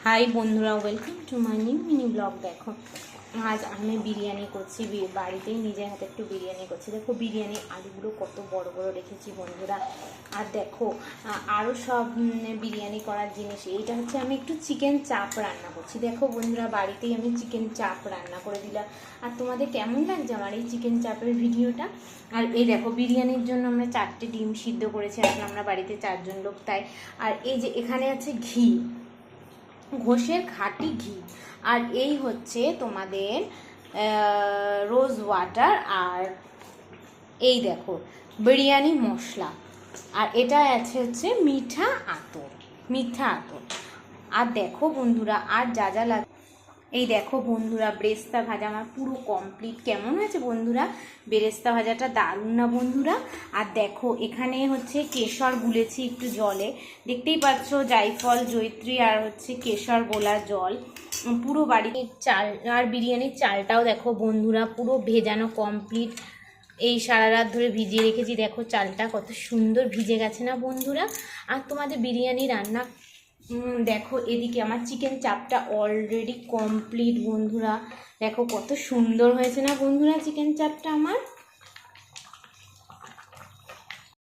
High বন্ধুরা, welcome to my new mini blog. দেখো আজ আমি বিরিয়ানি করছি, বাড়িতেই নিজের হাতে একটু বিরিয়ানি করছি। দেখো বিরিয়ানি আলুগুলো কত বড় বড় রেখেছি বন্ধুরা। আর দেখো আরও সব বিরিয়ানি করার জিনিস। এইটা হচ্ছে আমি একটু চিকেন চাপ রান্না করছি। দেখো বন্ধুরা, বাড়িতেই আমি চিকেন চাপ রান্না করে দিলাম। আর তোমাদের কেমন লাগছে আমার এই চিকেন চাপের ভিডিওটা? আর এই দেখো বিরিয়ানির জন্য আমরা 4টে ডিম সিদ্ধ করেছি, আসলে আমরা বাড়িতে 4জন লোক তাই। আর এই যে এখানে আছে ঘি, ঘোষের খাঁটি ঘি। আর এই হচ্ছে তোমাদের রোজ ওয়াটার। আর এই দেখো বিরিয়ানি মশলা। আর এটা আছে হচ্ছে মিঠা আতর। আর দেখো বন্ধুরা, আর যা যা লাগে, এই দেখো বন্ধুরা বেরেস্তা ভাজা আমার পুরো কমপ্লিট। কেমন হয়েছে বন্ধুরা বেরেস্তা ভাজাটা? দারুণ না বন্ধুরা? আর দেখো এখানে হচ্ছে কেশর গুলেছি একটু জলে, দেখতেই পাচ্ছ, জায়ফল, জয়িত্রী আর হচ্ছে কেশর গোলা জল পুরো বাড়িতে। চাল আর বিরিয়ানির চালটাও দেখো বন্ধুরা পুরো ভেজানো কমপ্লিট। এই সারা রাত ধরে ভিজিয়ে রেখেছি। দেখো চালটা কত সুন্দর ভিজে গেছে না বন্ধুরা? আর তোমাদের বিরিয়ানি রান্না দেখো এদিকে আমার চিকেন চাপটা অলরেডি কমপ্লিট বন্ধুরা। দেখো কত সুন্দর হয়েছে না বন্ধুরা চিকেন চাপটা আমার?